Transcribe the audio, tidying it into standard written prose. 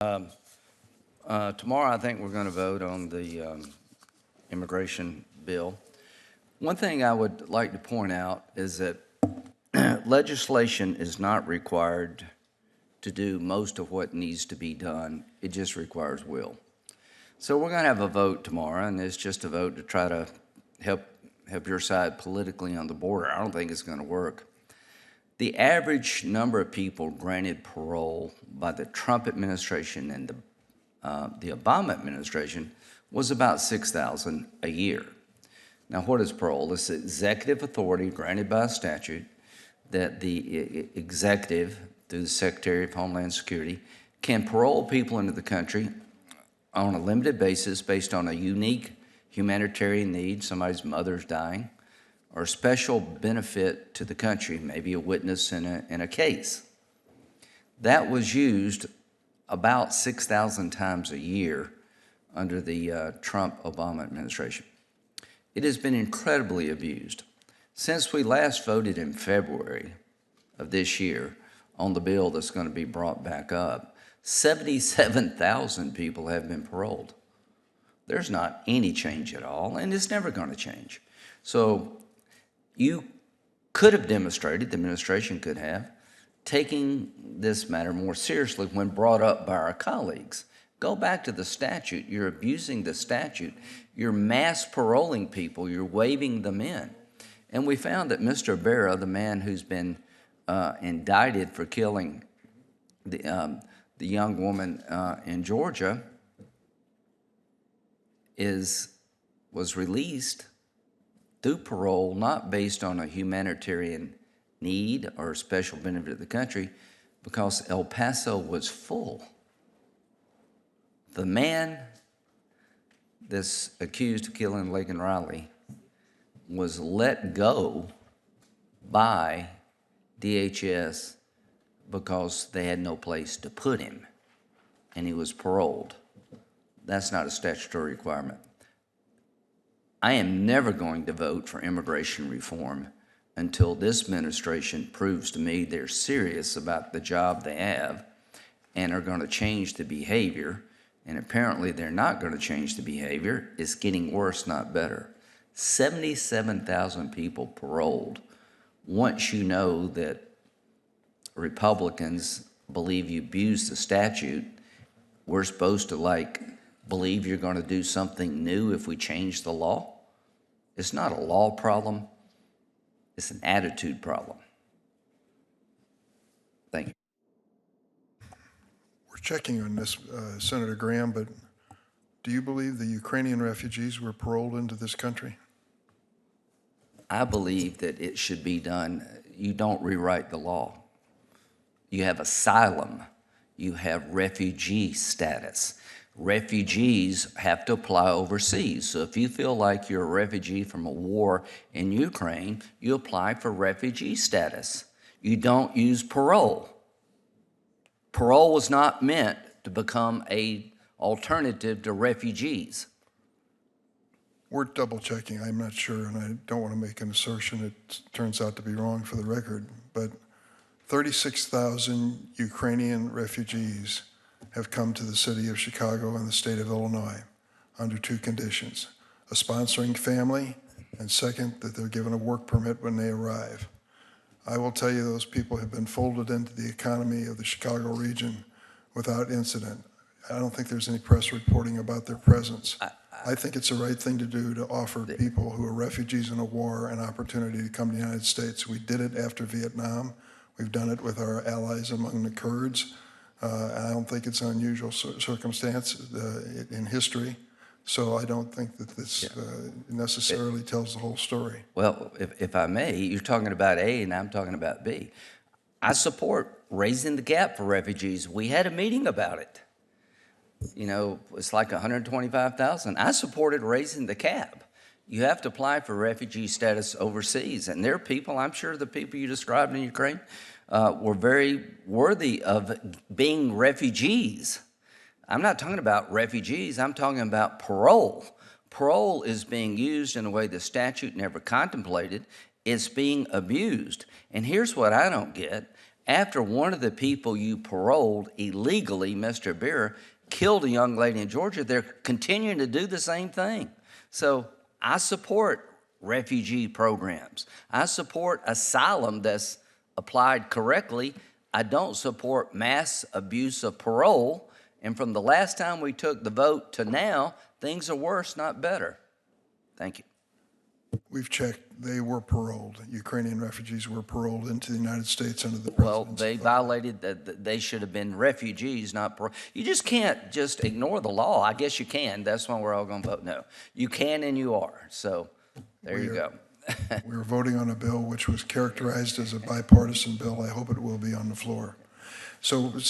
Tomorrow, I think we're going to vote on the immigration bill. One thing I would like to point out is that legislation is not required to do most of what needs to be done. It just requires will. So we're going to have a vote tomorrow, and it's just a vote to try to help your side politically on the border. I don't think it's going to work. The average number of people granted parole by the Trump administration and the Obama administration was about 6,000 a year. Now, what is parole? It's executive authority granted by statute that the executive, through the Secretary of Homeland Security, can parole people into the country on a limited basis based on a unique humanitarian need, somebody's mother's dying, or special benefit to the country, maybe a witness in a case. That was used about 6,000 times a year under the Trump-Obama administration. It has been incredibly abused. Since we last voted in February of this year on the bill that's going to be brought back up, 77,000 people have been paroled. There's not any change at all, and it's never going to change. So you could have demonstrated, the administration could have, taking this matter more seriously when brought up by our colleagues. Go back to the statute. You're abusing the statute. You're mass paroling people. You're waving them in. And we found that Mr. Barra, the man who's been indicted for killing the young woman in Georgia, was released through parole, not based on a humanitarian need or special benefit of the country, because El Paso was full. The man that's accused of killing Laken Riley was let go by DHS because they had no place to put him, and he was paroled. That's not a statutory requirement. I am never going to vote for immigration reform until this administration proves to me they're serious about the job they have and are going to change the behavior. And apparently they're not going to change the behavior. It's getting worse, not better. 77,000 people paroled. Once you know that Republicans believe you abuse the statute, we're supposed to believe you're going to do something new if we change the law. It's not a law problem. It's an attitude problem. Thank you. We're checking on this, Senator Graham, but do you believe the Ukrainian refugees were paroled into this country? I believe that it should be done. You don't rewrite the law. You have asylum. You have refugee status. Refugees have to apply overseas. So if you feel like you're a refugee from a war in Ukraine, you apply for refugee status. You don't use parole. Parole was not meant to become an alternative to refugees. We're double checking. I'm not sure, and I don't want to make an assertion that turns out to be wrong for the record, but 36,000 Ukrainian refugees have come to the city of Chicago and the state of Illinois under two conditions: a sponsoring family, and second, that they're given a work permit when they arrive. I will tell you those people have been folded into the economy of the Chicago region without incident. I don't think there's any press reporting about their presence. I think it's the right thing to do to offer people who are refugees in a war an opportunity to come to the United States. We did it after Vietnam. We've done it with our allies among the Kurds. I don't think it's an unusual circumstance in history. So I don't think that this necessarily tells the whole story. Well, if I may, you're talking about A and I'm talking about B. I support raising the gap for refugees. We had a meeting about it. You know, it's like 125,000. I supported raising the cap. You have to apply for refugee status overseas. And there are people, I'm sure the people you described in Ukraine were very worthy of being refugees. I'm not talking about refugees, I'm talking about parole. Parole is being used in a way the statute never contemplated. It's being abused. And here's what I don't get. after one of the people you paroled illegally, Mr. Beer, killed a young lady in Georgia, they're continuing to do the same thing. So I support refugee programs. I support asylum that's applied correctly. I don't support mass abuse of parole. And from the last time we took the vote to now, things are worse, not better. Thank you. We've checked, they were paroled. Ukrainian refugees were paroled into the United States under the Well, president's they violated, they should have been refugees, not parole. You just can't just ignore the law. I guess you can. That's why we're all going to vote no. You can and you are. So there you go. We are voting on a bill which was characterized as a bipartisan bill. I hope it will be on the floor. So